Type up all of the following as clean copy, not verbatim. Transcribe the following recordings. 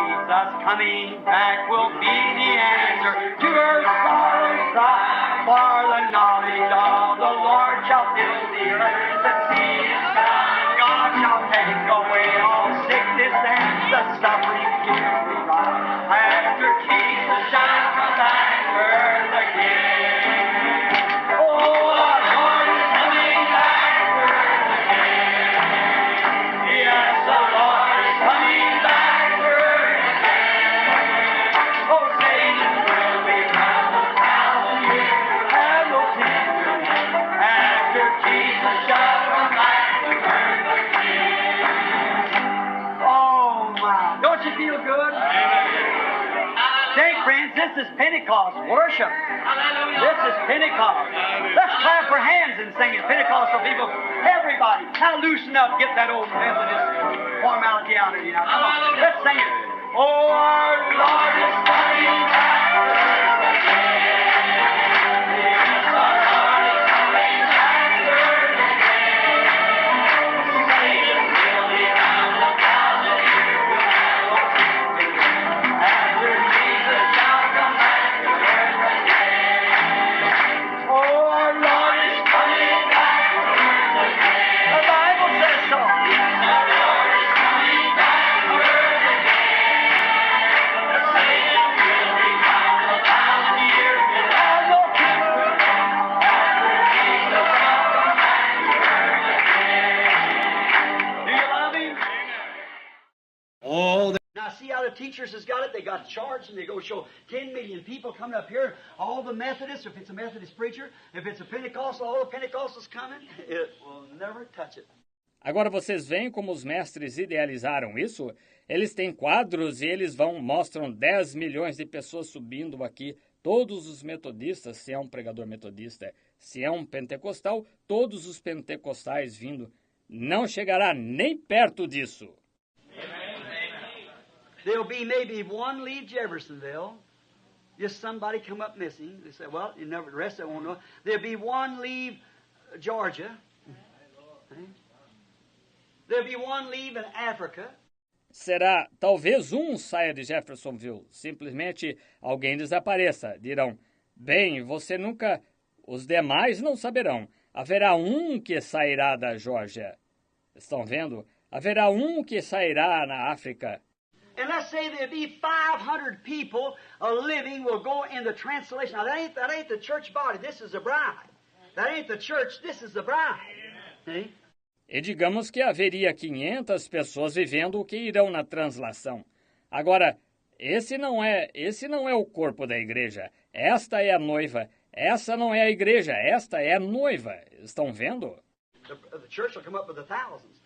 Jesus coming back will be the answer to her sorrowing cry. For the knowledge of the Lord shall fill the earth. The sea is found. God shall take away all sickness and the suffering here we lie. After Jesus shall come back to earth again. Oh, our Lord is coming back to earth again. Yes, the Lord is coming back to earth again. Oh, Satan will be bound 1,000 years and no sin will end. After Jesus shall come back to earth again. Oh, my. Don't you feel good? Say, friends, this is Pentecost worship. This is Pentecost. Let's clap our hands and sing it. Pentecostal people, everybody, now loosen up, get that old Methodist formality out of you now. Come on, let's sing it. Oh, our Lord is coming back. Yes, our Lord is coming back. Satan will be bound 1,000 years without no end. After Jesus shall come back to earth again. Oh, our Lord is coming back to earth again. The Bible says so. Yes, our Lord is coming back to earth again. Satan will be bound 1,000 years without no end. After Jesus shall come back to earth again. Do you love Him? Oh, now see how the teachers has got it? They got charged and they go show 10 million people coming up here. All the Methodists, if it's a Methodist preacher, if it's a Pentecostal, all the Pentecostals coming, it will never touch it. Agora vocês veem como os mestres idealizaram isso? Eles têm quadros e eles mostram 10 milhões de pessoas subindo aqui. Todos os metodistas, se é um pregador metodista, se é um pentecostal, todos os pentecostais vindo. Não chegará nem perto disso. There'll be maybe one leave Jeffersonville. Just somebody come up missing. They say, well, you never, the rest of them won't know. There'll be one leave Georgia. There'll be one leave in Africa. Será, talvez saia de Jeffersonville. Simplesmente alguém desapareça. Dirão, bem, você nunca... Os demais não saberão. Haverá que sairá da Geórgia. Estão vendo? Haverá que sairá na África. And let's say there'll be 500 people living will go in the translation. Now, that ain't the church body. This is the bride. That ain't the church. This is the bride. See? E digamos que haveria 500 pessoas vivendo o que irão na translação. Agora, esse não é o corpo da igreja. Esta é a noiva. Essa não é a igreja. Esta é a noiva. Estão vendo? The church will come up with the thousands.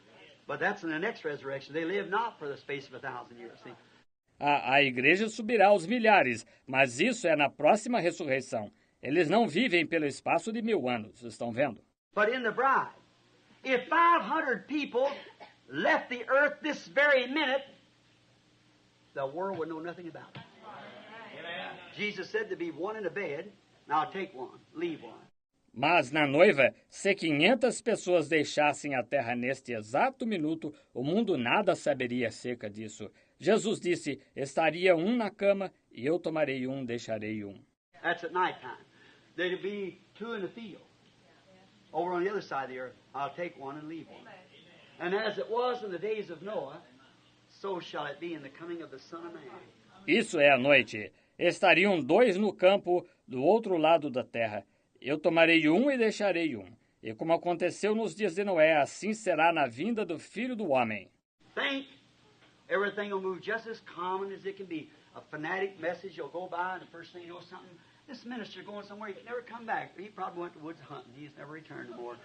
But that's in the next resurrection. They live not for the space of 1,000 years. See? A igreja subirá aos milhares, mas isso é na próxima ressurreição. Eles não vivem pelo espaço de 1000 anos, estão vendo? But in the bride, if 500 people left the earth this very minute, the world would know nothing about it. Jesus said to be one in a bed. Now take one, leave one. Mas na noiva, se 500 pessoas deixassem a terra neste exato minuto, o mundo nada saberia acerca disso. Jesus disse, estaria na cama, e eu tomarei deixarei That's at night time. There'll be 2 in the field. Over on the other side of the earth, I'll take one and leave one. And as it was in the days of Noah, so shall it be in the coming of the Son of Man. Isso é à noite. Estariam 2 no campo, do outro lado da terra. Eu tomarei e deixarei E como aconteceu nos dias de Noé, assim será na vinda do Filho do Homem. Think everything will move just as common as it can be. A fanatic message, you'll go by, and the first thing you know something, this minister going somewhere, he can never come back. He probably went to woods hunting. He's never returned no more.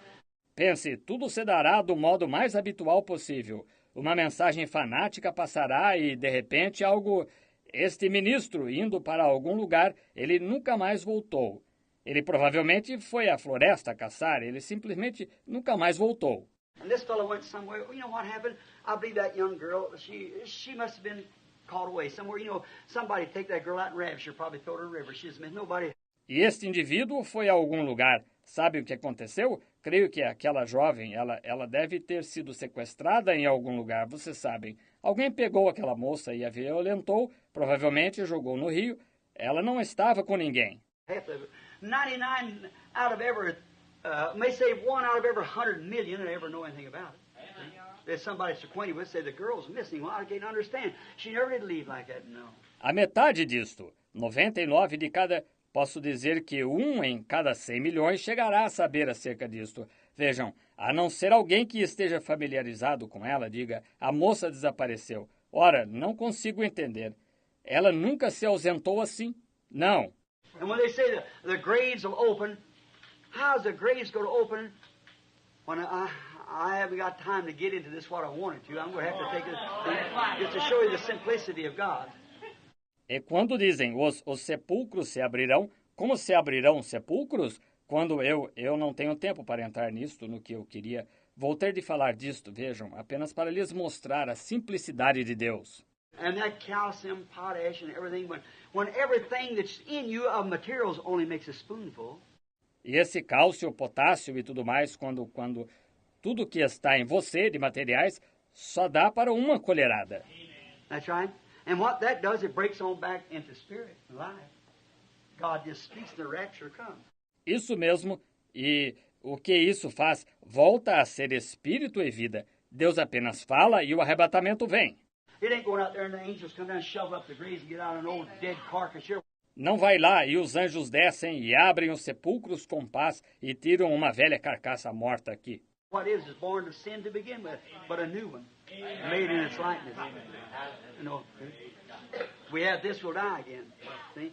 Pense, tudo se dará do modo mais habitual possível. Uma mensagem fanática passará e, de repente, este ministro indo para algum lugar, ele nunca mais voltou. Ele provavelmente foi à floresta caçar, ele simplesmente nunca mais voltou. And this fellow went somewhere. You know what happened? I believe that young girl, she must have been caught away somewhere. You know, somebody take that girl out in rapture, probably throw her in the river. She's nobody. E este indivíduo foi a algum lugar. Sabe o que aconteceu? Creio que aquela jovem, ela deve ter sido sequestrada em algum lugar. Vocês sabem, Alguém pegou aquela moça e a violentou, provavelmente jogou no rio. Ela não estava com ninguém. 99 out of every, may say 1 out of every 100 million that ever know anything about it. There's somebody that's acquainted with say the girl's missing. Well, I can't understand. She never did leave like that, no. A metade disto, 99 de cada, posso dizer que 1 em cada 100 milhões chegará a saber acerca disto. Vejam, a não ser alguém que esteja familiarizado com ela, diga, a moça desapareceu. Ora, não consigo entender. Ela nunca se ausentou assim. Não. And when they say the graves will open, how's the graves going to open when I haven't got time to get into this what I wanted to. I'm going to have to take it just to show you the simplicity of God. E quando dizem os sepulcros se abrirão, como se abrirão os sepulcros? Quando eu não tenho tempo para entrar nisto, no que eu queria. Vou ter de falar disto, vejam, apenas para lhes mostrar a simplicidade de Deus. And that calcium, potash, and everything, when everything that's in you of materials only makes a spoonful. E esse cálcio, potássio e tudo mais, quando tudo que está em você de materiais só dá para uma colherada. That's right. And what that does, it breaks on back into spirit and life. God just speaks, the rapture comes. Isso mesmo. E o que isso faz? Volta a ser espírito e vida. Deus apenas fala e o arrebatamento vem. It ain't going out there and the angels come down and shove up the graves and get out an old dead carcass here. Não vai lá e os anjos descem e abrem os sepulcros com paz e tiram uma velha carcaça morta aqui. What is born of sin to begin with, but a new one, made in its likeness. You know, we have this, we'll die again. See?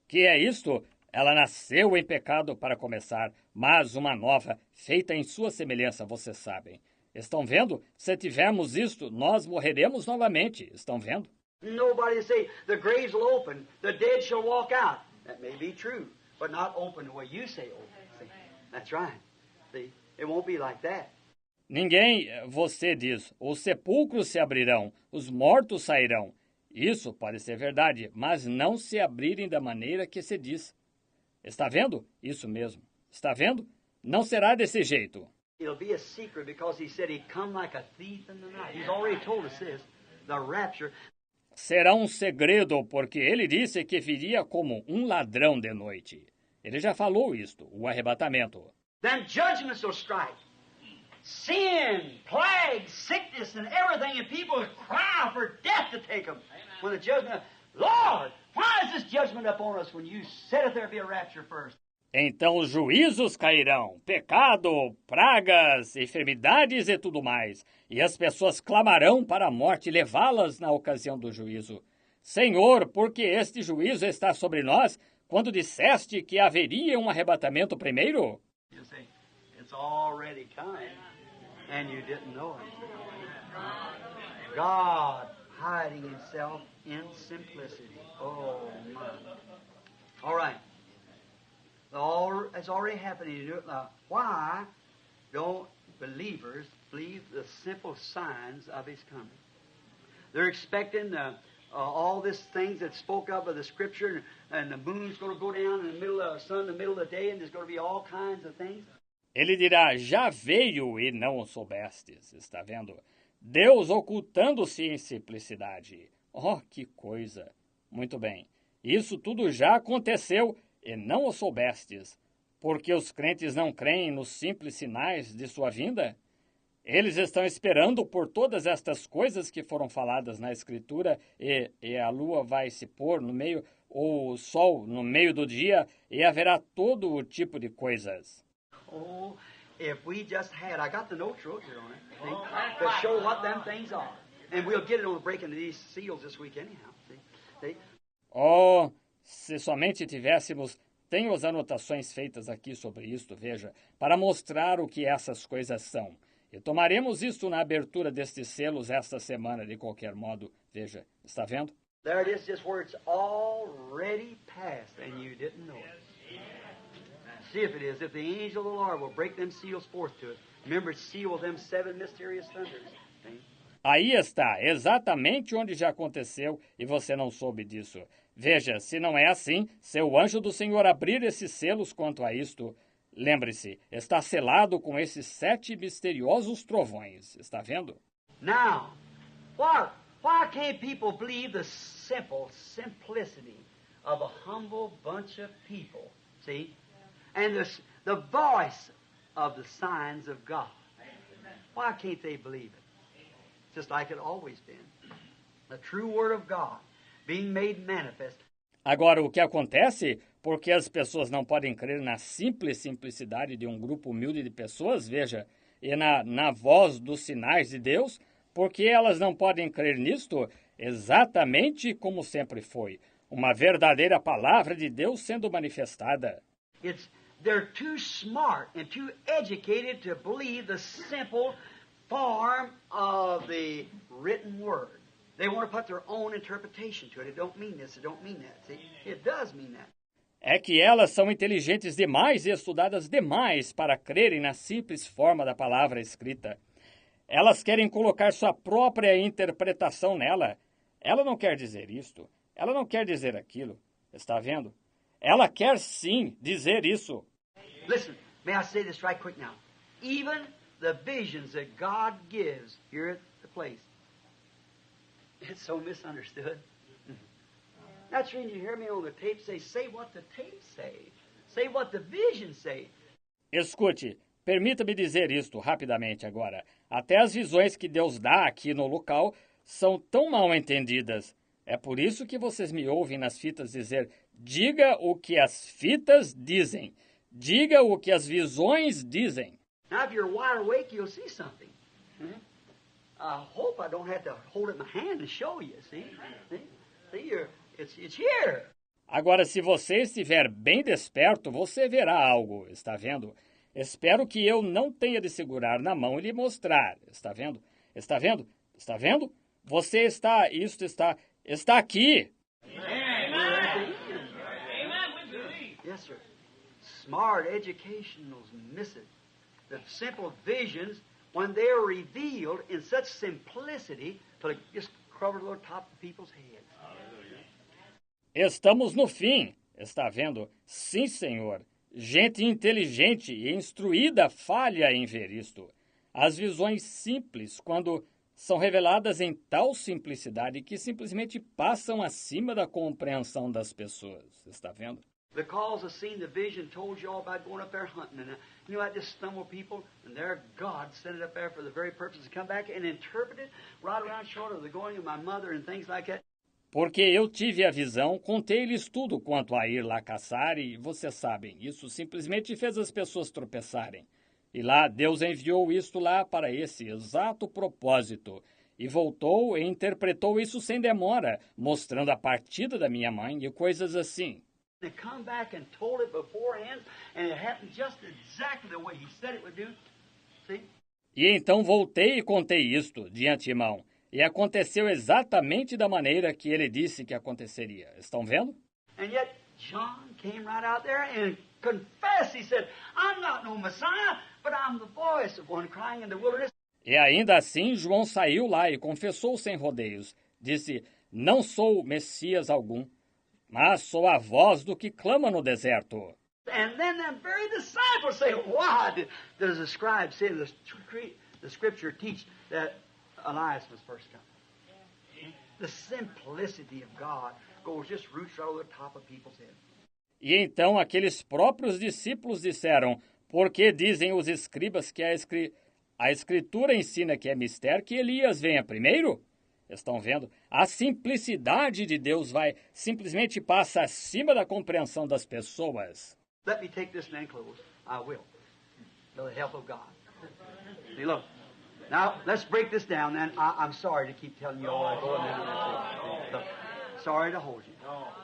Que é isto? Ela nasceu em pecado para começar, mas uma nova, feita em sua semelhança, vocês sabem. Estão vendo? Se tivermos isto, nós morreremos novamente. Estão vendo? Nobody say the graves will open, the dead shall walk out. That may be true, but not open the way you say open. See? That's right. See? It won't be like that. Ninguém, você diz, os sepulcros se abrirão, os mortos sairão. Isso pode ser verdade, mas não se abrirem da maneira que se diz. Está vendo? Isso mesmo. Está vendo? Não será desse jeito. It'll be a secret because he said he'd come like a thief in the night. He's already told us this, the rapture. Será um segredo, porque ele disse que viria como um ladrão de noite. Ele já falou isto, o arrebatamento. Then judgments will strike. Sin, plague, sickness, and everything, and people will cry for death to take them. When the judgment, Lord, why is this judgment upon us when you said it there be a rapture first? Então os juízos cairão, pecado, pragas, enfermidades e tudo mais, e as pessoas clamarão para a morte e levá-las na ocasião do juízo. Senhor, porque este juízo está sobre nós, quando disseste que haveria um arrebatamento primeiro? You say, it's already coming, and you didn't know it. God hiding himself in simplicity. Oh, my. All right. It's already happening. Now, why don't believers believe the simple signs of his coming? They're expecting all these things that spoke of the Scripture, and the moon's going to go down in the middle of the sun, in the middle of the day, and there's going to be all kinds of things. Ele dirá, já veio e não o soubestes. Está vendo? Deus ocultando-se em simplicidade. Oh, que coisa! Muito bem. Isso tudo já aconteceu e não o soubestes, porque os crentes não creem nos simples sinais de sua vinda? Eles estão esperando por todas estas coisas que foram faladas na Escritura, e a lua vai se pôr no meio, ou o sol no meio do dia, e haverá todo o tipo de coisas. Oh, if we just had, I got the notes wrote here on it, see, to show what them things are. And we'll get it on the breaking of these seals this week anyhow, see? Oh, se somente tivéssemos, tenho as anotações feitas aqui sobre isto, veja, para mostrar o que essas coisas são. E tomaremos isto na abertura destes selos esta semana, de qualquer modo. Veja, está vendo? There it is, just where it's already past, and you didn't know it. See if it is. If the angel of the Lord will break them seals forth to it. Remember, seal them 7 mysterious thunders. See? Aí está, exatamente onde já aconteceu, e você não soube disso. Veja, se não é assim, se o anjo do Senhor abrir esses selos quanto a isto, lembre-se, está selado com esses 7 misteriosos trovões. Está vendo? Now, what Why can't people believe the simple simplicity of a humble bunch of people? See? And the voice of the signs of God. Why can't they believe it? Just like it always been. The true Word of God being made manifest. Agora, o que acontece? Porque as pessoas não podem crer na simples simplicidade de um grupo humilde de pessoas, veja, e na voz dos sinais de Deus, porque elas não podem crer nisto exatamente como sempre foi, uma verdadeira palavra de Deus sendo manifestada. They're too smart and too educated to believe the simple form of the written word. They want to put their own interpretation to it. It don't mean this, it don't mean that. See? It does mean that. É que elas são inteligentes demais e estudadas demais para crerem na simples forma da palavra escrita. Elas querem colocar sua própria interpretação nela. Ela não quer dizer isto, ela não quer dizer aquilo. Está vendo? Ela quer sim dizer isso. Listen, may I say this right quick now? Even the visions that God gives here at the place, it's so misunderstood. That's when you hear me on the tape say what the tapes say. Say what the visions say. Escute, permita-me dizer isto rapidamente agora. Até as visões que Deus dá aqui no local são tão mal entendidas. É por isso que vocês me ouvem nas fitas dizer: diga o que as fitas dizem. Diga o que as visões dizem. Now, if you're wide awake, you'll see something. I hope I don't have to hold it in my hand and show you. See, it's here. Agora, se você estiver bem desperto, você verá algo. Está vendo? Espero que eu não tenha de segurar na mão e lhe mostrar. Está vendo? Está vendo? Está vendo? Você está, isto está aqui. Yes, sir. Smart educationals miss it. The simple visions, when they're revealed in such simplicity, till it just covers the top of people's heads. Estamos no fim. Está vendo? Sim, senhor. Gente inteligente e instruída falha em ver isto. As visões simples, quando são reveladas em tal simplicidade que simplesmente passam acima da compreensão das pessoas. Está vendo? Because I seen the vision, told you all about going up there hunting, and you know I just stumble people, and there God sent it up there for the very purpose to come back and interpret it right around short of the going of my mother and things like that. Porque eu tive a visão, contei-lhes tudo quanto a ir lá caçar e, vocês sabem, isso simplesmente fez as pessoas tropeçarem. E lá Deus enviou isto lá para esse exato propósito e voltou e interpretou isso sem demora, mostrando a partida da minha mãe e coisas assim. They come back and told it beforehand, and it happened just exactly the way he said it would do. See? E então voltei e contei isto de antemão. E aconteceu exatamente da maneira que ele disse que aconteceria. Estão vendo? And yet John came right out there and confessed. He said, I'm not no Messiah, but I'm the voice of one crying in the wilderness. E ainda assim João saiu lá e confessou sem rodeios. Disse, não sou Messias algum, mas sou a voz do que clama no deserto. And then them very disciples say, why does the scribe say the scripture teach that Elias must first come? The simplicity of God goes just roots right over the top of people's heads. E então aqueles próprios discípulos disseram, porque dizem os escribas que a escritura ensina que é mistério que Elias venha primeiro? Estão vendo? A simplicidade de Deus simplesmente passa acima da compreensão das pessoas. Let me take this man close. I will. With the help of God. See, look. Now, let's break this down, then. I'm sorry to keep telling you all that. Look, sorry to hold you.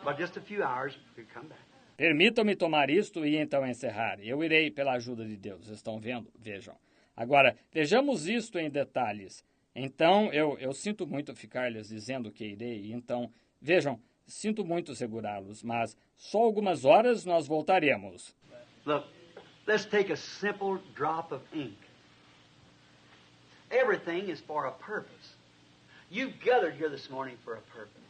But just a few hours, we come back. Permitam-me tomar isto e então encerrar. Eu irei pela ajuda de Deus. Estão vendo? Vejam. Agora, vejamos isto em detalhes. Então, eu sinto muito ficar-lhes dizendo que irei. Então, vejam, sinto muito segurá-los, mas só algumas horas nós voltaremos. Look, let's take a simple drop of ink. Everything is for a purpose. You gathered here this morning for a purpose.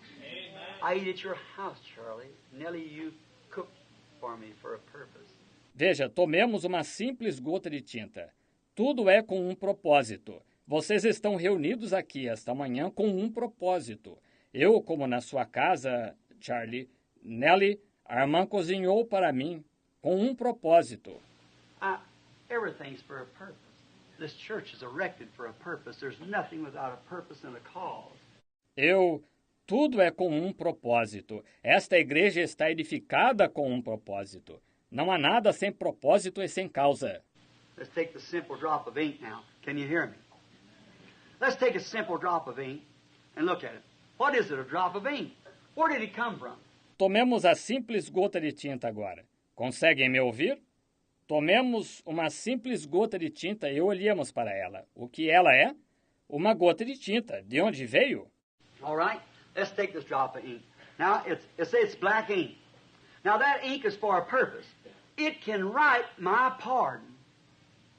I ate at your house, Charlie. Nellie, you cooked for me for a purpose. Veja, tomemos uma simples gota de tinta. Tudo é com um propósito. Vocês estão reunidos aqui esta manhã com um propósito. Eu, como na sua casa, Charlie, Nellie, a irmã cozinhou para mim com um propósito. Everything's for a purpose. This church is erected for a purpose. There's nothing without a purpose and a cause. Tudo é com um propósito. Esta igreja está edificada com um propósito. Não há nada sem propósito e sem causa. Let's take the simple drop of ink now. Can you hear me? Let's take a simple drop of ink and look at it. What is it, a drop of ink? Where did it come from? Tomemos a simples gota de tinta agora. Conseguem me ouvir? Tomemos uma simples gota de tinta e olhemos para ela. O que ela é? Uma gota de tinta. De onde veio? All right. Let's take this drop of ink. Now, it's black ink. Now, that ink is for a purpose. It can write my pardon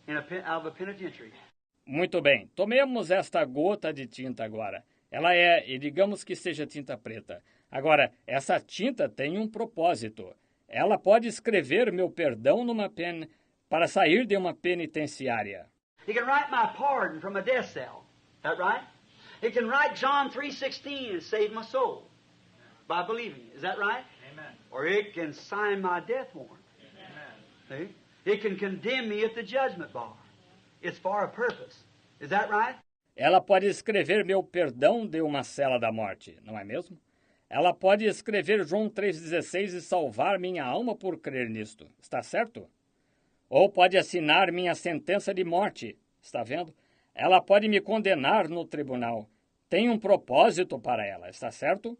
out of a penitentiary. Muito bem. Tomemos esta gota de tinta agora. Ela e digamos que seja tinta preta. Agora, essa tinta tem um propósito. Ela pode escrever meu perdão numa pen para sair de uma penitenciária. It can write my pardon from a death cell. Is that right? It can write John 3:16 and save my soul by believing. Is that right? Amen. Or it can sign my death warrant. Amen. See? It can condemn me at the judgment bar. It's for a purpose. Is that right? Ela pode escrever meu perdão de uma cela da morte, não é mesmo? Ela pode escrever João 3,16 e salvar minha alma por crer nisto. Está certo? Ou pode assinar minha sentença de morte. Está vendo? Ela pode me condenar no tribunal. Tem um propósito para ela. Está certo?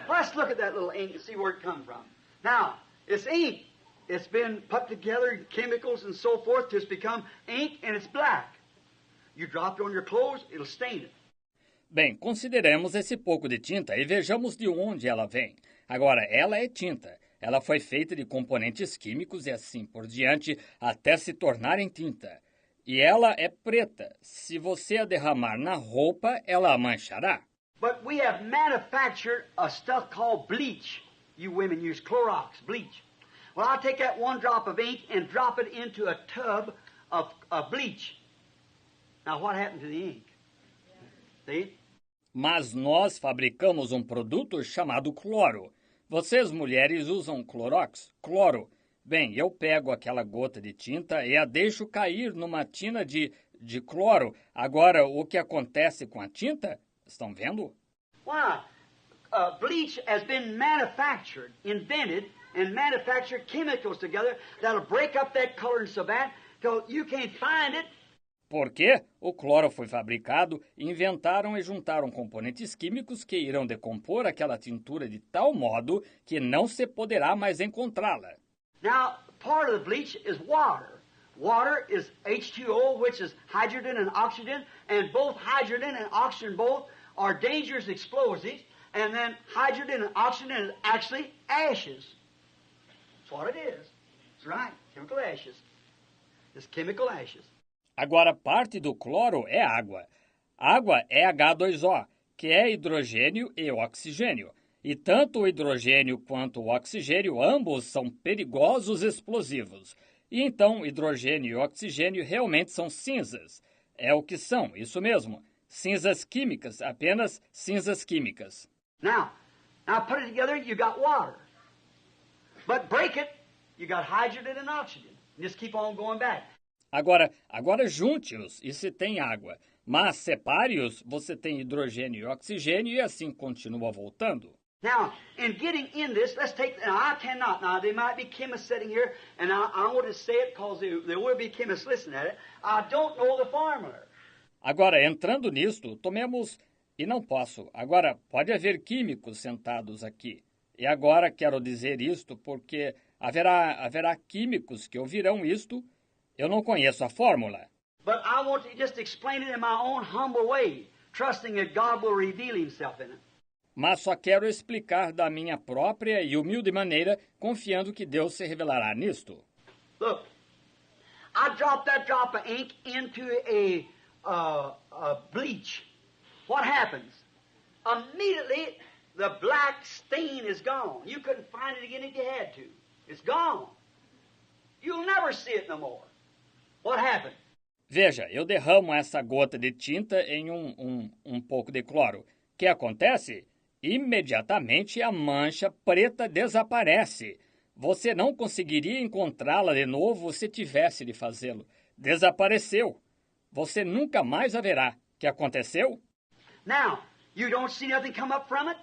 Let's look at that little ink and see where it comes from. Now, it's ink. It's been put together, chemicals and so forth, to become ink, and it's black. You drop it on your clothes, it'll stain it. Bem, consideremos esse pouco de tinta e vejamos de onde ela vem. Agora, ela é tinta. Ela foi feita de componentes químicos e assim por diante até se tornar em tinta. E ela é preta. Se você a derramar na roupa, ela a manchará. But we have manufactured a stuff called bleach. You women use Clorox, bleach. Well, I'll take that one drop of ink and drop it into a tub of bleach. Now, what happened to the ink? See? Mas nós fabricamos um produto chamado cloro. Vocês, mulheres, usam Clorox? Cloro. Bem, eu pego aquela gota de tinta e a deixo cair numa tina de cloro. Agora, o que acontece com a tinta? Estão vendo? Why? Bleach has been manufactured, invented, and manufactured chemicals together that'll break up that color so bad till you can't find it. Porque o cloro foi fabricado, inventaram e juntaram componentes químicos que irão decompor aquela tintura de tal modo que não se poderá mais encontrá-la. Now, part of the bleach is water. Water is H2O, which is hydrogen and oxygen, and both hydrogen and oxygen both are dangerous explosives, and then hydrogen and oxygen is actually ashes. That's what it is. That's right, chemical ashes. It's chemical ashes. Agora, parte do cloro é água. Água é H2O, que é hidrogênio e oxigênio. E tanto o hidrogênio quanto o oxigênio, ambos são perigosos explosivos. E então, hidrogênio e oxigênio realmente são cinzas. É o que são, isso mesmo. Cinzas químicas, apenas cinzas químicas. Now put it together, you got water. But break it, you got hydrogen and oxygen. Just keep on going back. Agora junte-os e se tem água. Mas separe-os, você tem hidrogênio e oxigênio e assim continua voltando. Now, in getting in this, let's take, now I cannot, now there might be chemists sitting here, and I want to say it because there will be chemists listening at it. I don't know the formula. Agora, entrando nisto, tomemos, e não posso, agora pode haver químicos sentados aqui. E agora quero dizer isto porque haverá químicos que ouvirão isto. Eu não conheço a fórmula. But I want to just explain it in my own humble way, trusting that God will reveal himself in it. Mas só quero explicar da minha própria e humilde maneira, confiando que Deus se revelará nisto. Look, I drop that drop of ink into a bleach. What happens? Immediately, the black stain is gone. You couldn't find it again if you had to. It's gone. You'll never see it no more. What happened? Veja, eu derramo essa gota de tinta em um pouco de cloro. O que acontece? Imediatamente a mancha preta desaparece. Você não conseguiria encontrá-la de novo se tivesse de fazê-lo. Desapareceu. Você nunca mais a verá. O que aconteceu? Now, you don't see nothing come up from it?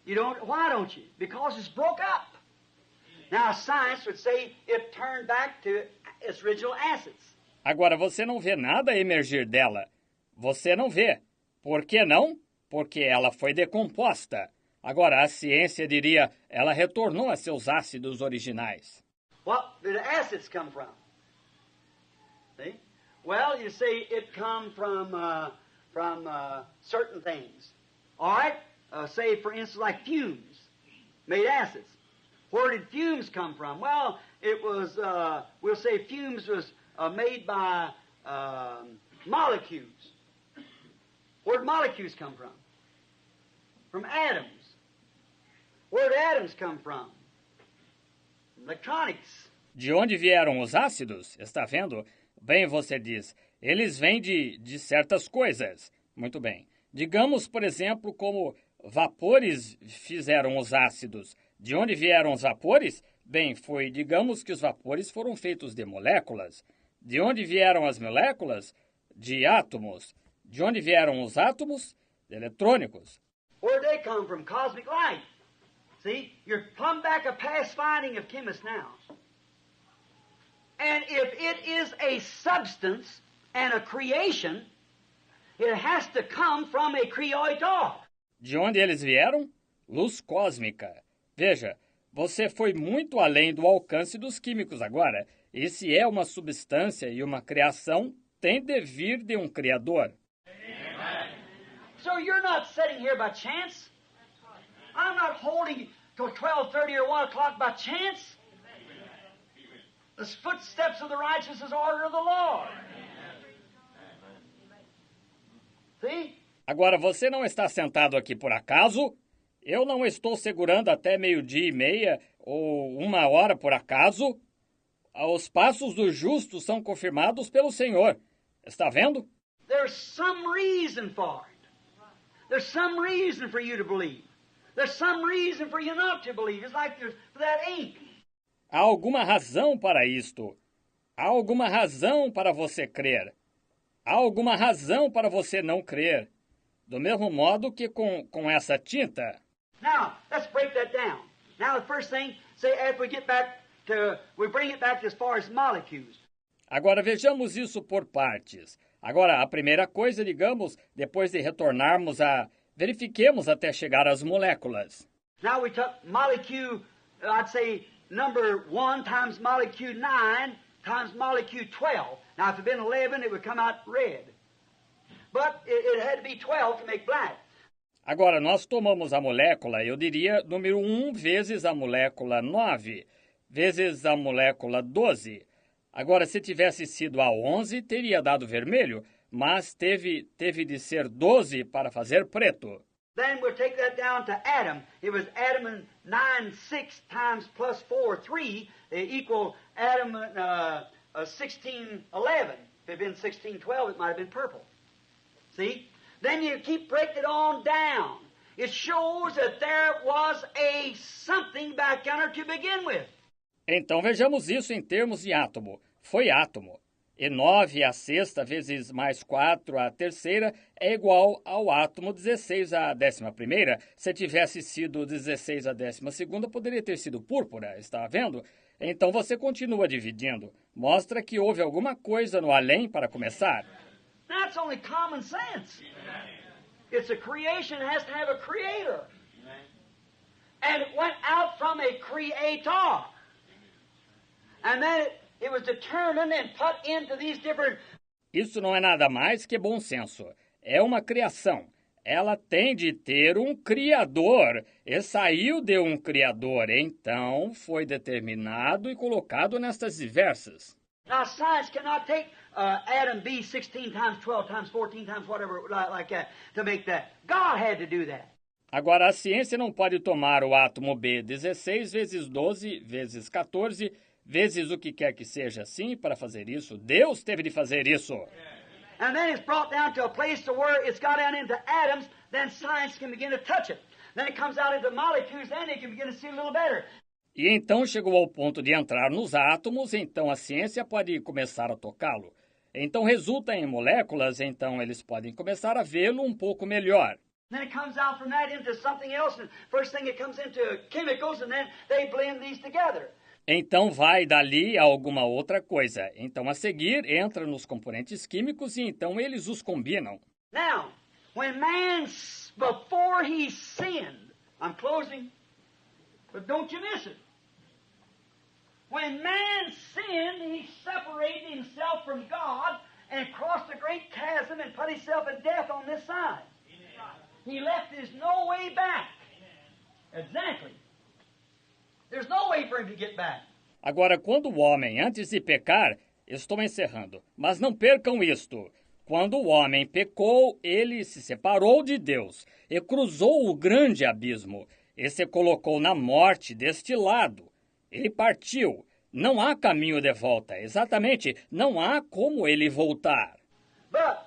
You don't. Why don't you? Because it's broke up. Now, science would say it turned back to its original acids. Agora você não vê nada emergir dela. Você não vê. Por que não? Porque ela foi decomposta. Agora a ciência diria, ela retornou a seus ácidos originais. What did the acids come from? See? Well, you say it come from certain things. All right? Say, for instance, like fumes made acids. Where did fumes come from? Well, it was, we'll say fumes was made by molecules. Where did molecules come from? From atoms. Where did atoms come from? Electronics. De onde vieram os ácidos? Está vendo? Bem, você diz, eles vêm de certas coisas. Muito bem. Digamos, por exemplo, como vapores fizeram os ácidos. De onde vieram os vapores? Bem, digamos que os vapores foram feitos de moléculas. De onde vieram as moléculas? De átomos. De onde vieram os átomos? De eletrônicos. Where did they come from? Cosmic light. See, you're plumb back a past finding of chemists now. And if it is a substance and a creation, it has to come from a creator. De onde eles vieram? Luz cósmica. Veja, você foi muito além do alcance dos químicos agora. E se é uma substância e uma criação, tem de vir de um criador. So you're not sitting here by chance. I'm not holding till 12:30 or 1 o'clock by chance. The footsteps of the righteous is order of the Lord. See? Agora, você não está sentado aqui por acaso? Eu não estou segurando até 12:30 ou 1 hora por acaso. Os passos do justo são confirmados pelo Senhor. Está vendo? There's some reason for it. There's some reason for you to believe. There's some reason for you not to believe. It's like there's that ink. Há alguma razão para isto. Há alguma razão para você crer. Há alguma razão para você não crer. Do mesmo modo que com essa tinta. Now, let's break that down. Now, the first thing, say, after we bring it back as far as molecules. Agora vejamos isso por partes. Agora, a primeira coisa, digamos, depois de retornarmos verifiquemos até chegar às moléculas. Now we took molecule, I'd say, number 1 times molecule 9 times molecule 12. Now, if it had been 11, it would come out red. But it had to be 12 to make black. Agora, nós tomamos a molécula, eu diria, número 1 vezes a molécula 9, vezes a molécula 12. Agora, se tivesse sido a 11, teria dado vermelho, mas teve de ser 12 para fazer preto. Then we'll take that down to atom. It was atom 9, 6 times plus 4, 3, equal atom 16, 11. If it had been 16, 12, it might have been purple. See? Then you keep breaking it on down. It shows that there was something back yonder to begin with. Então vejamos isso em termos de átomo. Foi átomo. E 9 a sexta vezes mais 4 a terceira é igual ao átomo 16 a 11ª. Se tivesse sido 16 a 12ª, poderia ter sido púrpura, está vendo? Então você continua dividindo. Mostra que houve alguma coisa no além para começar. That's only common sense. It's a creation, it has to have a creator. And it went out from a creator. And then it was determined and put into these different... Isso não é nada mais que bom senso. É uma criação. Ela tem de ter um criador. E saiu de um criador. Então foi determinado e colocado nestas diversas. Now science cannot take atom B 16 times 12 times 14 times whatever like that to make that. God had to do that. Agora a ciência não pode tomar o átomo B 16 vezes 12 vezes 14 vezes o que quer que seja assim para fazer isso. Deus teve de fazer isso. And then it's brought down to a place to where it's got down into atoms, then science can begin to touch it. Then it comes out into molecules, then they can begin to see a little better. E então chegou ao ponto de entrar nos átomos, então a ciência pode começar a tocá-lo. Então resulta em moléculas, então eles podem começar a vê-lo um pouco melhor. Then it comes out from that into something else, and first thing it comes into chemicals, and then they blend these together. Então vai dali a alguma outra coisa. Então a seguir entra nos componentes químicos e então eles os combinam. Now, when man, before he sinned, I'm closing, but don't you miss it. When man sinned, he separated himself from God and crossed a great chasm and put himself in death on this side. He left there's no way back. Exactly. There's no way for him to get back. Agora, quando o homem, antes de pecar, estou encerrando, mas não percam isto. Quando o homem pecou, ele se separou de Deus e cruzou o grande abismo e se colocou na morte deste lado. Ele partiu. Não há caminho de volta. Exatamente, não há como ele voltar. But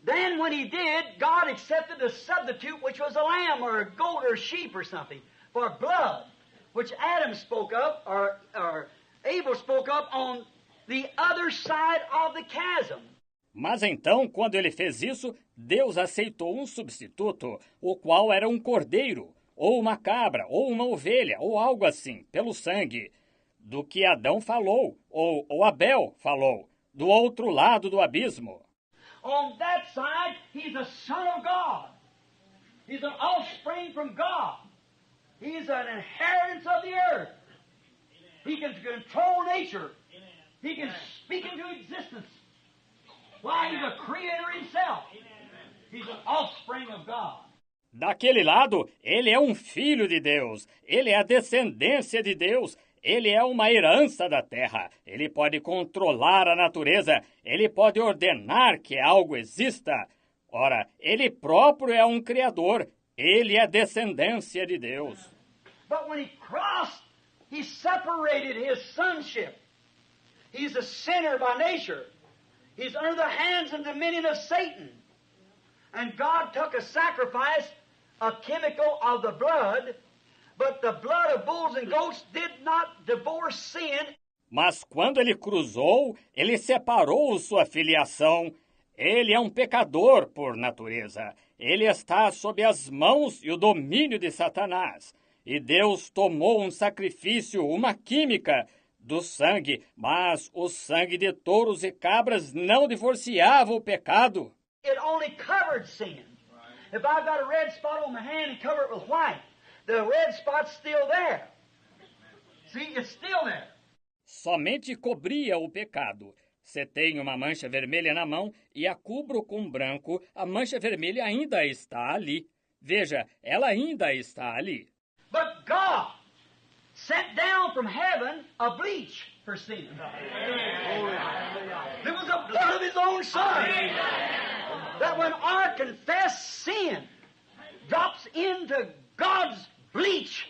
then when he did, God accepted a substitute, which was a lamb or a goat or a sheep or something, for blood, which Adam spoke of, or Abel spoke of on the other side of the chasm. Mas então, quando ele fez isso, Deus aceitou um substituto, o qual era um cordeiro, ou uma cabra, ou uma ovelha, ou algo assim, pelo sangue, do que Adão falou, ou Abel falou, do outro lado do abismo. On that side, he's a son of God. He's an offspring from God. He's an inheritance of the earth. He can control nature. He can speak into existence. Why, he's a creator himself. He's an offspring of God. Daquele lado, ele é um filho de Deus. Ele é a descendência de Deus. Ele é uma herança da terra. Ele pode controlar a natureza. Ele pode ordenar que algo exista. Ora, ele próprio é um criador. Ele é descendência de Deus. But when he crossed, he separated his sonship. He's a sinner by nature. He's under the hands and dominion of Satan. And God took a sacrifice, a chemical of the blood, but the blood of bulls and goats did not divorce sin. Mas quando ele cruzou, ele separou sua filiação. Ele é um pecador por natureza. Ele está sob as mãos e o domínio de Satanás. E Deus tomou um sacrifício, uma química, do sangue, mas o sangue de touros e cabras não divorciava o pecado. It only covered sin. If I've got a red spot on my hand and cover it with white, the red spot's still there. See, it's still there. Somente cobria o pecado. Se tem uma mancha vermelha na mão e a cubro com branco, a mancha vermelha ainda está ali. Veja, ela ainda está ali. But God sent down from heaven a bleach for sin. It was the blood of his own son. That when our confessed sin drops into God's bleach,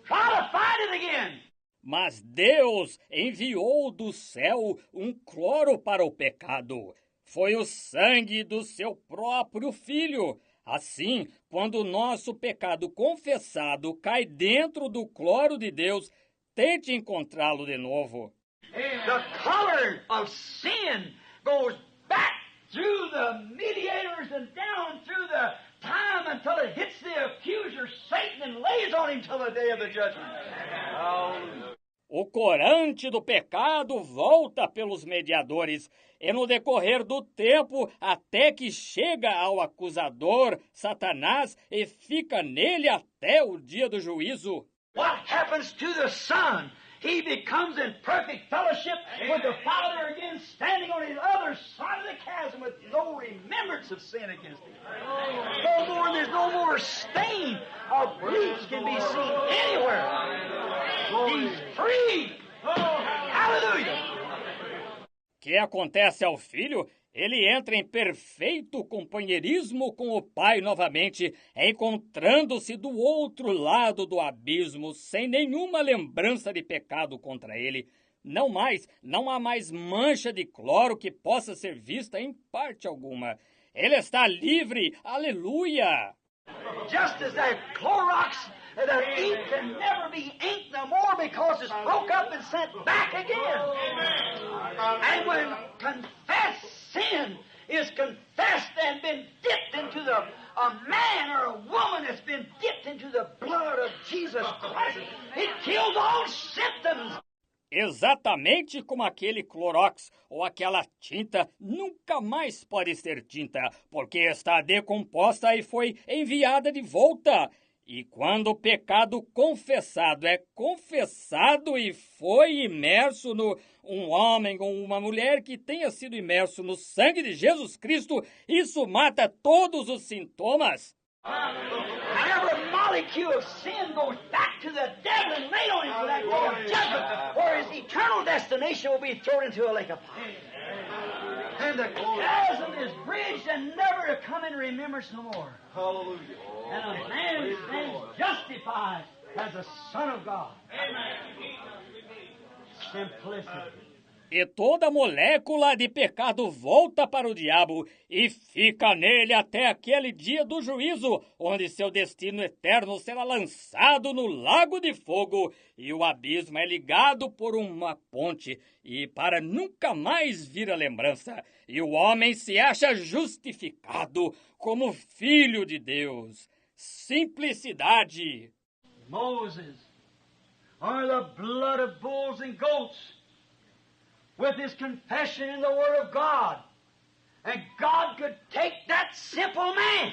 try to fight it again. Mas Deus enviou do céu um cloro para o pecado. Foi o sangue do seu próprio Filho. Assim, quando o nosso pecado confessado cai dentro do cloro de Deus, tente encontrá-lo de novo. The color of sin goes back through the mediators and down through the time until it hits the accuser, Satan, and lays on him till the day of the judgment. O corante do pecado volta pelos mediadores, e no decorrer do tempo, até que chega ao acusador, Satanás, e fica nele até o dia do juízo. What happens to the Son? He becomes in perfect fellowship with the Father again, standing on his other side of the chasm with no remembrance of sin against him. No more, there's no more stain of bleach can be seen anywhere. He's free. Hallelujah. O que acontece ao Filho? Ele entra em perfeito companheirismo com o Pai novamente, encontrando-se do outro lado do abismo, sem nenhuma lembrança de pecado contra ele. Não há mais mancha de cloro que possa ser vista em parte alguma. Ele está livre, aleluia! Just as that Clorox, the ink can never be inked no more because it's broke up and sent back again. And when confessed sin is confessed and been dipped into a man or a woman that's been dipped into the blood of Jesus Christ, it kills all symptoms. Exatamente como aquele Clorox ou aquela tinta nunca mais pode ser tinta, porque está decomposta e foi enviada de volta. E quando o pecado confessado é confessado e foi imerso um homem ou uma mulher que tenha sido imerso no sangue de Jesus Cristo, isso mata todos os sintomas. Every molecule of sin goes back to the devil and laid on him for that day of judgment, where his eternal destination will be thrown into a lake of fire. And the chasm is bridged and never to come in remembrance no more. Hallelujah. And a man stands justified as a son of God. Simplicity. E toda molécula de pecado volta para o diabo e fica nele até aquele dia do juízo, onde seu destino eterno será lançado no lago de fogo e o abismo é ligado por uma ponte e para nunca mais vir a lembrança. E o homem se acha justificado como filho de Deus. Simplicidade. Moses, or the blood of bulls and goats, with his confession in the Word of God. And God could take that simple man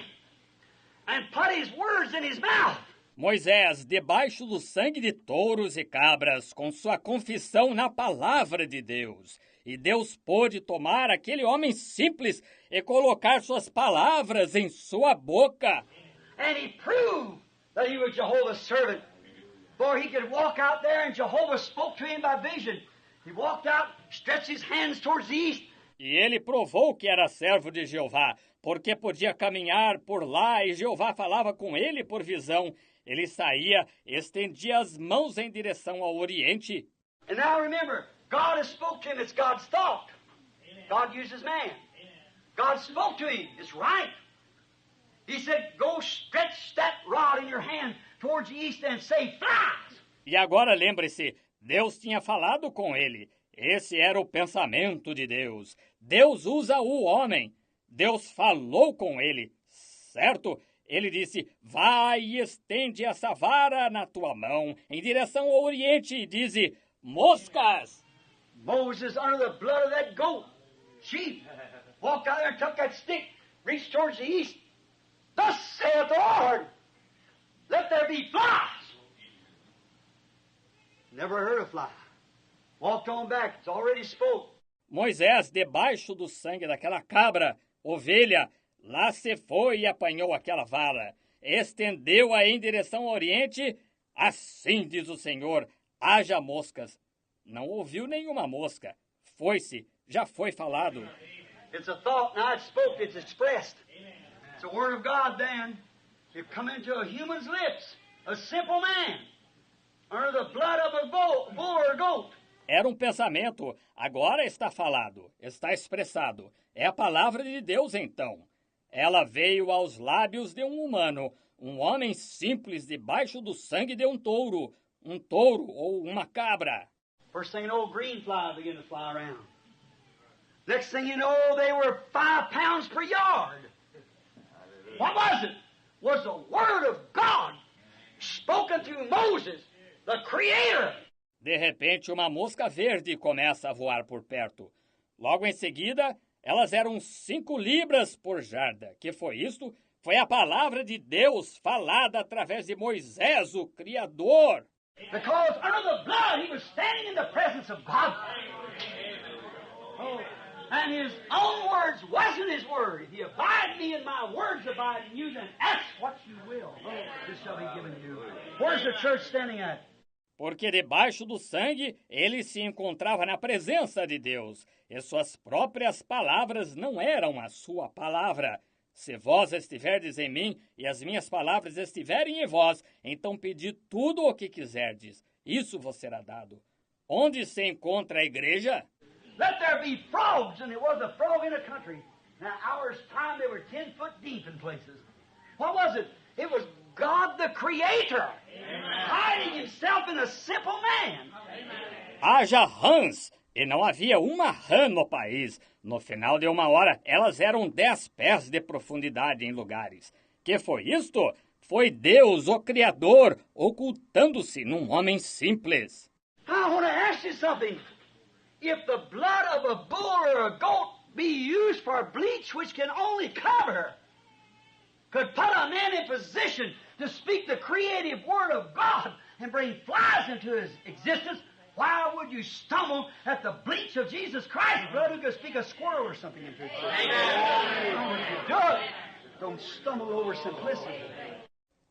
and put his words in his mouth. Moisés, debaixo do sangue de touros e cabras, com sua confissão na palavra de Deus. E Deus pôde tomar aquele homem simples e colocar suas palavras em sua boca. And he proved that he was Jehovah's servant. For he could walk out there and Jehovah spoke to him by vision. He walked out, stretched his hands towards the east. E ele provou que era servo de Jeová, porque podia caminhar por lá e Jeová falava com ele por visão. Ele saía, estendia as mãos em direção ao Oriente. And now remember, God has spoke to him. It's God's thought. God uses man. God spoke to him. It's right. He said, go stretch that rod in your hand towards the east and say, flies. E agora lembre-se, Deus tinha falado com ele. Esse era o pensamento de Deus. Deus usa o homem. Deus falou com ele, certo? Ele disse, vai e estende essa vara na tua mão, em direção ao Oriente, e diz, moscas! Moses, under the blood of that goat, sheep, walked out there and took that stick, reached towards the east. Thus saith the Lord, let there be flies. Never heard a fly. Walked on back. It's already spoke. Moisés, debaixo do sangue daquela cabra, ovelha, lá se foi e apanhou aquela vara. Estendeu-a em direção ao oriente. Assim diz o Senhor, haja moscas. Não ouviu nenhuma mosca. Foi-se, já foi falado. It's a thought, now it's spoke, it's expressed. It's the word of God then. It come into a human's lips. A simple man. Under the blood of a bull or a goat. Era um pensamento, agora está falado, está expressado. É a palavra de Deus, então. Ela veio aos lábios de um humano, um homem simples debaixo do sangue de um touro ou uma cabra. First thing you know, green fly begin to fly around. Next thing you know, they were 5 pounds per yard. What was it? Was the word of God spoken through Moses, the Creator. De repente, uma mosca verde começa a voar por perto. Logo em seguida, elas eram 5 libras por jarda. Que foi isto? Foi a palavra de Deus falada através de Moisés, o Criador. Because under the blood, he was standing in the presence of God. Oh, and his own words wasn't his word. If you abide in me and my words abide in you, then ask what you will. This shall be given you. Where's the church standing at? porque debaixo do sangue ele se encontrava na presença de Deus, e suas próprias palavras não eram a sua palavra. Se vós estiverdes em mim e as minhas palavras estiverem em vós, então pedi tudo o que quiserdes, isso vos será dado. Onde se encontra a igreja? Let there be frogs, and there was a frog in a country. Now, ours time, they were 10 foot deep in places. What was it? It was God the Creator, hiding himself in a simple man. Haja rãs, e não havia uma rã no país. No final de uma hora, elas eram 10 pés de profundidade em lugares. Que foi isto? Foi Deus, o Criador, ocultando-se num homem simples. I want to ask you something. If the blood of a bull or a goat be used for bleach, which can only cover, could put a man in position to speak the creative word of God and bring flies into his existence, why would you stumble at the bleach of Jesus Christ's blood who could speak a squirrel or something into existence? Don't stumble over simplicity.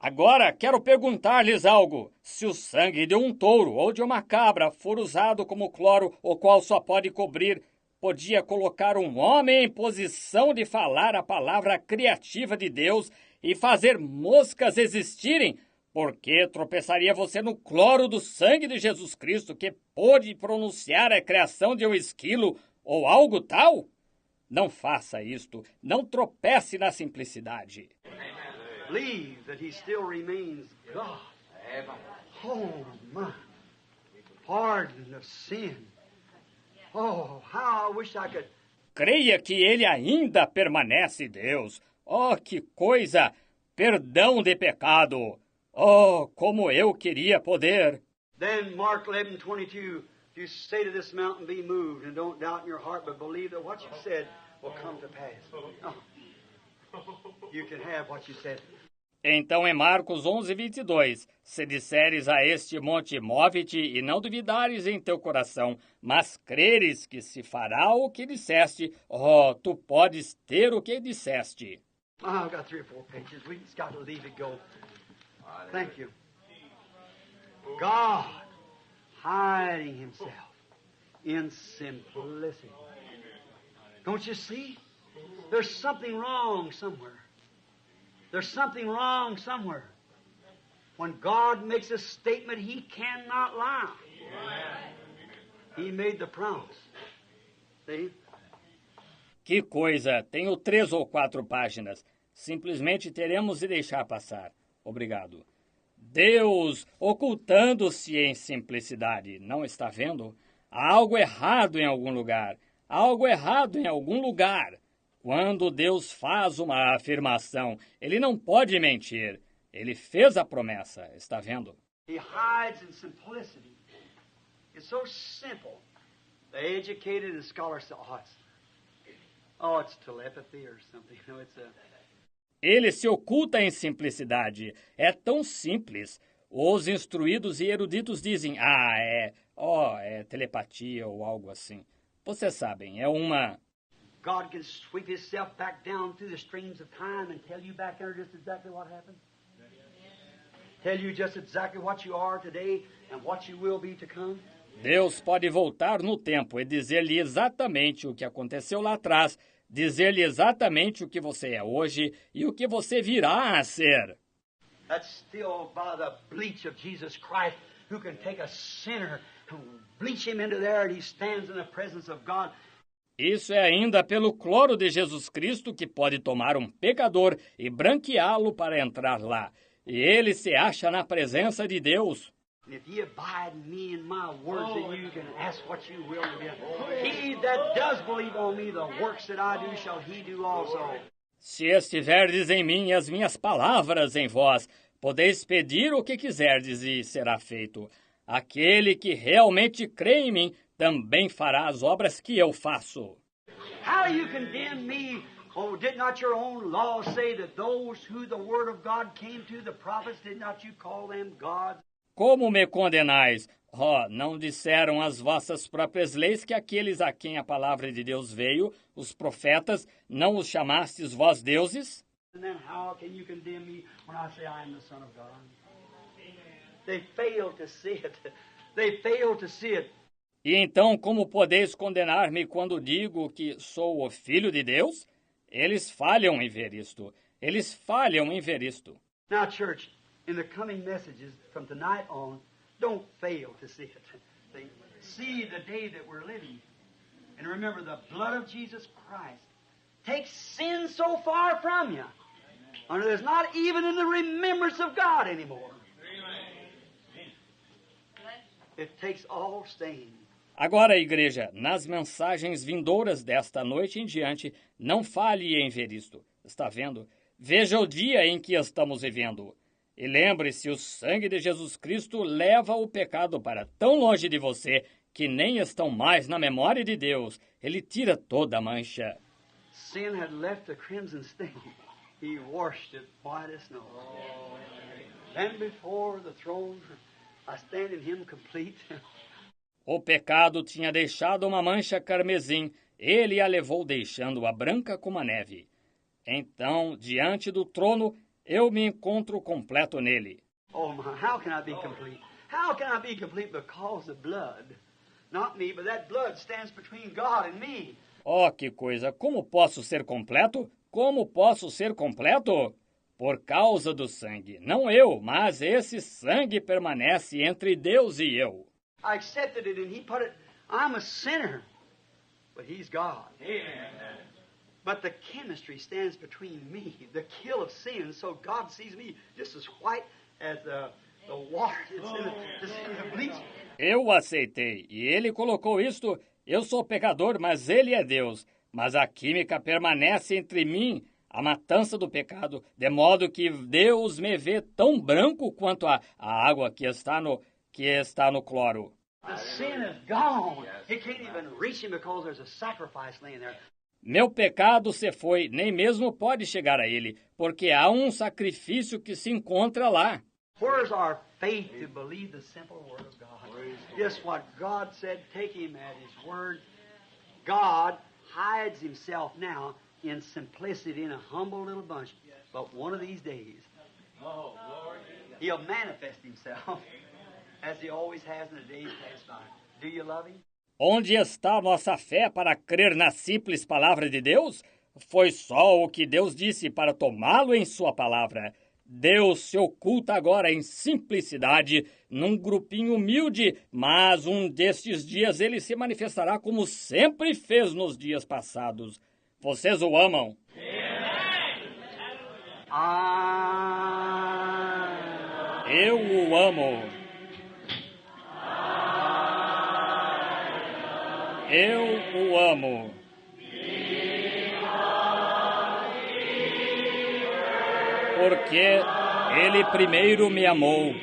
Agora, quero perguntar-lhes algo. Se o sangue de um touro ou de uma cabra for usado como cloro, o qual só pode cobrir, podia colocar um homem em posição de falar a palavra criativa de Deus e fazer moscas existirem? Por que tropeçaria você no cloro do sangue de Jesus Cristo, que pôde pronunciar a criação de um esquilo ou algo tal? Não faça isto. Não tropece na simplicidade. Believe that he still remains God. Oh, my. Pardon of sin. Oh, how I wish I could... Creia que ele ainda permanece Deus. Oh, que coisa! Perdão de pecado. Oh, como eu queria poder. Then Mark 11:22, you say to this mountain, be moved, and don't doubt in your heart, but believe that what you said will come to pass. Oh. You can have what you said. Então, em Marcos 11:22, se disseres a este monte, move-te, e não duvidares em teu coração, mas creres que se fará o que disseste, oh, tu podes ter o que disseste. I've got 3 or 4 pages. We just got to leave it go. Thank you. God hiding himself in simplicity. Don't you see? There's something wrong somewhere. There's something wrong somewhere. When God makes a statement, he cannot lie. He made the promise. See? Que coisa! Tenho 3 ou 4 páginas. Simplesmente teremos de deixar passar. Obrigado. Deus ocultando-se em simplicidade. Não está vendo? Há algo errado em algum lugar. Há algo errado em algum lugar. Quando Deus faz uma afirmação, ele não pode mentir. Ele fez a promessa, está vendo? He hides in simplicity. It's so simple. The educated and scholars say, it's telepathy or something. You know, it's a... Ele se oculta em simplicidade. É tão simples. Os instruídos e eruditos dizem, é telepatia ou algo assim. Vocês sabem, é uma... God can sweep himself back down through the streams of time and tell you back there just exactly what happened. Tell you just exactly what you are today and what you will be to come. Deus pode voltar no tempo e dizer-lhe exatamente o que aconteceu lá atrás, dizer-lhe exatamente o que você é hoje e o que você virá a ser. That's still by the bleach of Jesus Christ, who can take a sinner and bleach him into there, and he stands in the presence of God. Isso é ainda pelo cloro de Jesus Cristo que pode tomar um pecador e branqueá-lo para entrar lá. E ele se acha na presença de Deus. If ye abide in me and my words, then you can ask what you will of him. He that does believe on me, the works that I do shall he do also. Se estiverdes em mim e as minhas palavras em vós, podeis pedir o que quiserdes e será feito. Aquele que realmente crê em mim também fará as obras que eu faço. How you condemn me? Oh, did not your own law say that those who the word of God came to, the prophets, did not you call them gods? Como me condenais? Não disseram as vossas próprias leis que aqueles a quem a palavra de Deus veio, os profetas, não os chamastes vós deuses? And then how can you condemn me when I say I am the Son of God? They fail to see it. They fail to see it. E então, como podeis condenar-me quando digo que sou o Filho de Deus? Eles falham em ver isto. Eles falham em ver isto. Now, church, in the coming messages from tonight on, don't fail to see it. See the day that we're living. And remember, the blood of Jesus Christ takes sin so far from you. And there's not even in the remembrance of God anymore. It takes all stain. Agora, igreja, nas mensagens vindouras desta noite em diante, não falhe em ver isto. Está vendo? Veja o dia em que estamos vivendo. E lembre-se, o sangue de Jesus Cristo leva o pecado para tão longe de você que nem estão mais na memória de Deus. Ele tira toda a mancha. Sin had left the crimson stain. He washed it white as snow. Then before the throne, I stand in Him complete. O pecado tinha deixado uma mancha carmesim. Ele a levou deixando-a branca como a neve. Então, diante do trono, eu me encontro completo nele. Oh my, how can I be complete? How can I be complete? Because of blood. Not me, but that blood stands between God and me. Oh, que coisa! Como posso ser completo? Como posso ser completo? Por causa do sangue. Não eu, mas esse sangue permanece entre Deus e eu. I accepted it and He put it, I'm a sinner, but He's God. Amen. But the chemistry stands between me, the kill of sin, so God sees me just as white as the water that's in the bleach. Eu o aceitei, e ele colocou isto, eu sou pecador, mas ele é Deus. Mas a química permanece entre mim, a matança do pecado, de modo que Deus me vê tão branco quanto a água que está no cloro. The sin is gone. It can't even reach Him because there's a sacrifice laying there. Meu pecado se foi, nem mesmo pode chegar a ele, porque há um sacrifício que se encontra lá. Where's our faith to believe the simple word of God? Just what God said, take Him at His word. God hides Himself now in simplicity in a humble little bunch. But one of these days, He'll manifest Himself as He always has in the days past by. Do you love Him? Onde está nossa fé para crer na simples palavra de Deus? Foi só o que Deus disse para tomá-lo em sua palavra. Deus se oculta agora em simplicidade, num grupinho humilde, mas um destes dias ele se manifestará como sempre fez nos dias passados. Vocês o amam? Eu o amo. Eu o amo. Porque Ele primeiro me amou.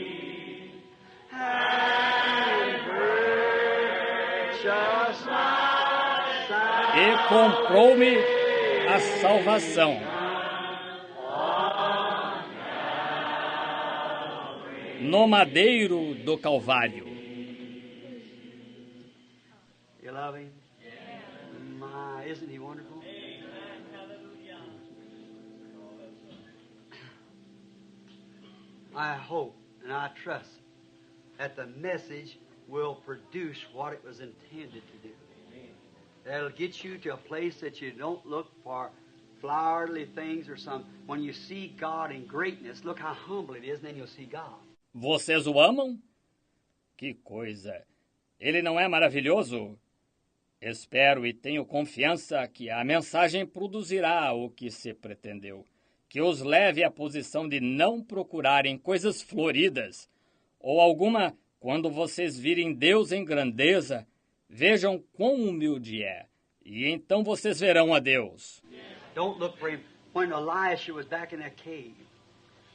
E comprou-me a salvação. No madeiro do Calvário. You love Him? My, isn't He wonderful? I hope and I trust that the message will produce what it was intended to do. That'll get you to a place that you don't look for flowery things or some. When you see God in greatness, look how humble it is, and then you'll see God. Vocês o amam? Que coisa! Ele não é maravilhoso? Espero e tenho confiança que a mensagem produzirá o que se pretendeu, que os leve à posição de não procurarem coisas floridas, ou alguma, quando vocês virem Deus em grandeza, vejam quão humilde é, e então vocês verão a Deus. Don't look for Him. When Elisha was back in that cave,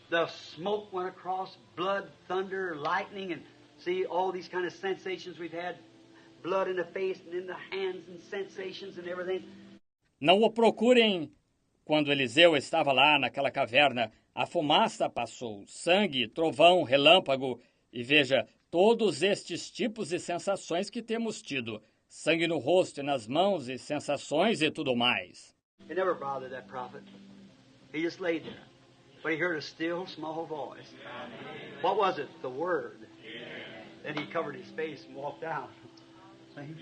the smoke went across, blood, thunder, lightning, and see all these kind of sensations we've had. Blood in the face and in the hands and sensations and everything. Não o procurem. Quando Eliseu estava lá naquela caverna, a fumaça passou, sangue, trovão, relâmpago, e veja, todos estes tipos de sensações que temos tido. Sangue no rosto e nas mãos e sensações e tudo mais. It never bothered that prophet. He just laid there. but he heard a still, small voice. What was it? The Word. Then he covered his face and walked out. See?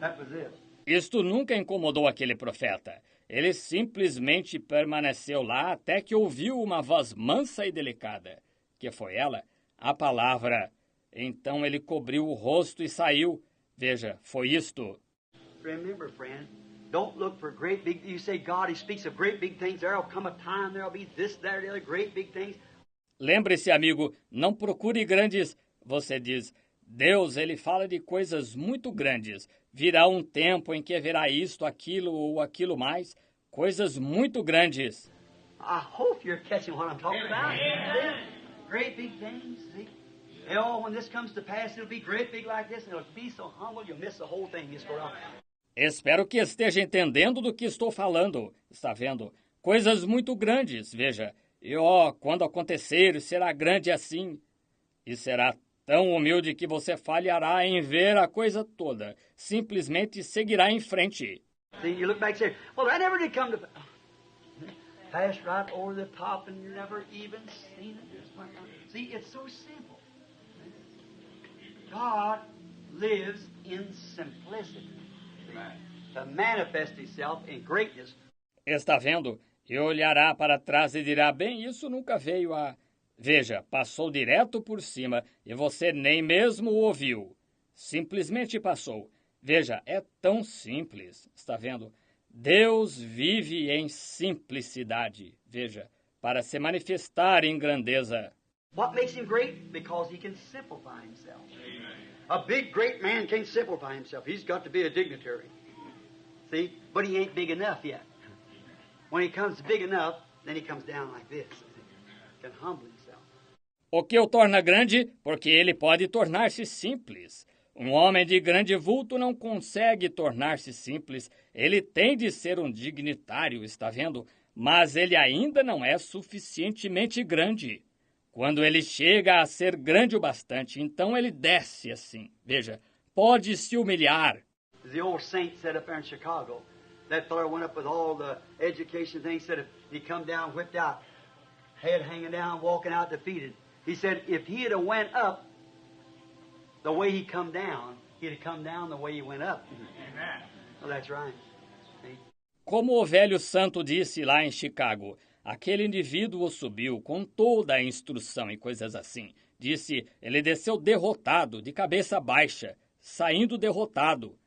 That was it. Isto nunca incomodou aquele profeta. Ele simplesmente permaneceu lá até que ouviu uma voz mansa e delicada, que foi ela, a palavra. Então ele cobriu o rosto e saiu. Veja, foi isto. Remember, friend, don't look for great big... You say God, He speaks of great big things. There will come a time, there will be this, that, the other, great big things. Lembre-se, amigo, não procure grandes... Você diz, Deus, Ele fala de coisas muito grandes. Virá um tempo em que haverá isto, aquilo ou aquilo mais. Coisas muito grandes. I hope you're catching what I'm talking about. Great big things, see? Oh, when this comes to pass, it'll be great big like this, and it'll be so humble, you'll miss the whole thing. Just go around. Espero que esteja entendendo do que estou falando. Está vendo? Coisas muito grandes, veja. E quando acontecer, será grande assim. E será tão humilde que você falhará em ver a coisa toda. Simplesmente seguirá em frente. See, you look back and say, well, that never did come to pass. Passed right over the top and you never even seen it. Just went down. See, it's so simple. God lives in simplicity. To manifest Himself in greatness. Está vendo? E olhará para trás e dirá, bem, isso nunca veio a... Veja, passou direto por cima e você nem mesmo o ouviu. Simplesmente passou. Veja, é tão simples. Está vendo? Deus vive em simplicidade. Veja, para se manifestar em grandeza. What makes Him great? Because He can simplify Himself. A big, great man can't simplify himself. He's got to be a dignitary. See? But he ain't big enough yet. When he comes big enough, then he comes down like this. He can humble himself. O que o torna grande? Porque ele pode tornar-se simples. Um homem de grande vulto não consegue tornar-se simples. Ele tem de ser um dignitário, está vendo? Mas ele ainda não é suficientemente grande. Quando ele chega a ser grande o bastante, então ele desce assim. Veja, pode se humilhar. The old saint said up there in Chicago, that fellow went up with all the education things, said if he come down whipped out, head hanging down, walking out defeated. He said if he had went up the way he come down, he'd have come down the way he went up. Amen. Well, that's right. See? Como o velho santo disse lá em Chicago, aquele indivíduo subiu com toda a instrução e coisas assim. Disse, ele desceu derrotado, de cabeça baixa, saindo derrotado.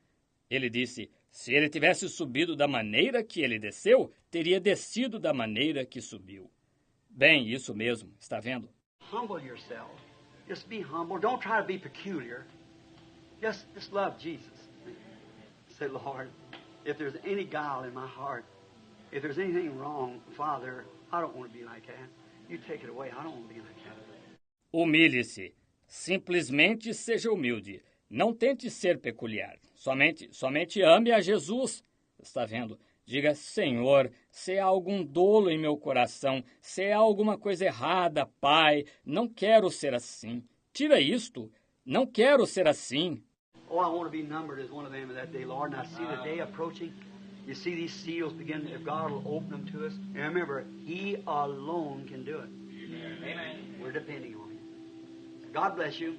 Ele disse, se ele tivesse subido da maneira que ele desceu, teria descido da maneira que subiu. Bem, isso mesmo, está vendo? Humble yourself. Just be humble. Don't try to be peculiar. Just love Jesus. Say, Lord, if there's any guile in my heart, if there's anything wrong, Father, I don't want to be like that. You take it away. I don't want to be like that. Humilhe-se. Simplesmente seja humilde. Não tente ser peculiar. Somente ame a Jesus. Está vendo? Diga, Senhor, se há algum dolo em meu coração, se há alguma coisa errada, Pai, não quero ser assim. Tira isto. Não quero ser assim. Oh, I want to be numbered as one of them in that day, Lord. And I see the day approaching. You see these seals begin, if God will open them to us. And remember, He alone can do it. Amen. We're depending on Him. God bless you.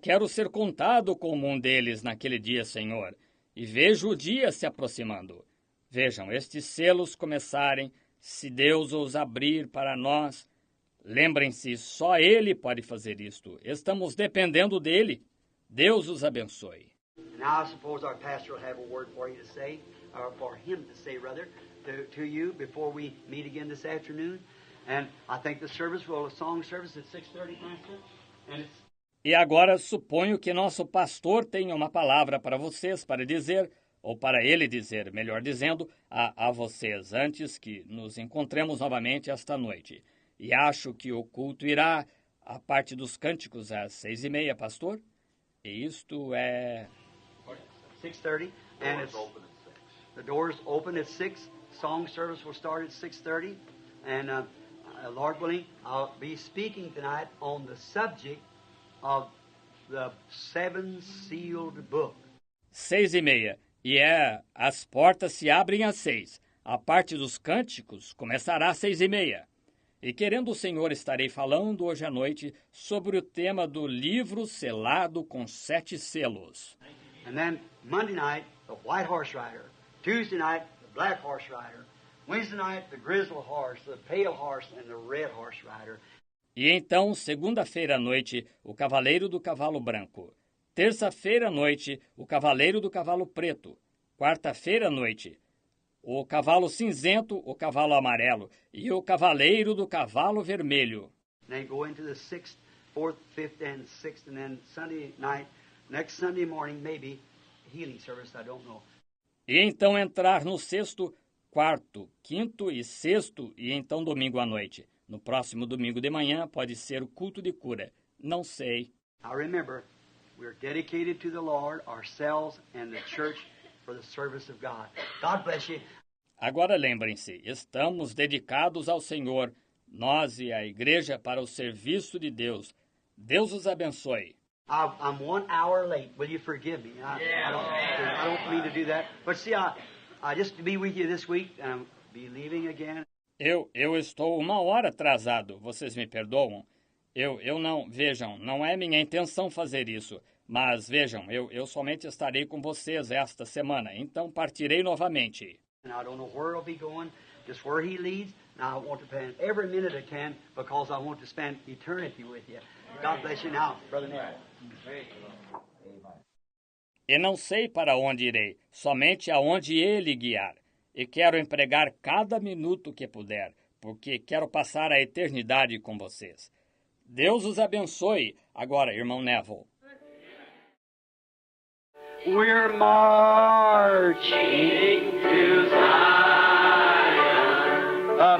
Quero ser contado como um deles naquele dia, Senhor. E vejo o dia se aproximando. Vejam, estes selos começarem, se Deus os abrir para nós. Lembrem-se, só Ele pode fazer isto. Estamos dependendo dEle. Deus os abençoe. Now I suppose our pastor will have a word for you to say, or for him to say, rather, to you before we meet again this afternoon. And I think the song service at 6:30, Pastor. And it's... E agora suponho que nosso pastor tenha uma palavra para vocês, para dizer, ou para ele dizer, melhor dizendo, a vocês, antes que nos encontremos novamente esta noite. E acho que o culto irá, a parte dos cânticos, às 6:30, pastor? E isto é... 6:30, and the doors open at 6. Song service will start at 6:30, and Lord willing, I'll be speaking tonight on the subject of the seven sealed book. 6:30, as portas se abrem às 6. A parte dos cânticos começará às 6:30. E querendo o Senhor, estarei falando hoje à noite sobre o tema do livro selado com 7 selos. And then Monday night, the white horse rider. Tuesday night, the black horse rider. Wednesday night, the grizzled horse, the pale horse, and the red horse rider. E então, segunda-feira à noite, o cavaleiro do cavalo branco. Terça-feira à noite, o cavaleiro do cavalo preto. Quarta-feira à noite, o cavalo cinzento, o cavalo amarelo e o cavaleiro do cavalo vermelho. And then go into the 6th, 4th, 5th, and 6th, and then Sunday night, next Sunday morning, maybe, healing service, I don't know. E então entrar no sexto, quarto, quinto e sexto, e então domingo à noite. No próximo domingo de manhã pode ser o culto de cura. Não sei. Now remember, we're dedicated to the Lord, ourselves, and the church for the service of God. God bless you. Agora lembrem-se, estamos dedicados ao Senhor, nós e a igreja para o serviço de Deus. Deus os abençoe. I'm 1 hour late. Will you forgive me? I don't mean to do that. But see, I just to be with you this week, and I'll be leaving again. Eu estou 1 hora atrasado, vocês me perdoam? Eu não, vejam, não é minha intenção fazer isso, mas vejam, eu somente estarei com vocês esta semana, então partirei novamente. And I don't know where I'll be going, just where He leads. And I want to spend every minute I can because I want to spend eternity with you. God bless you now, Brother Nick. E não sei para onde irei, somente aonde Ele guiar. E quero empregar cada minuto que puder, porque quero passar a eternidade com vocês. Deus os abençoe. Agora, irmão Neville. We're marching to Zion, a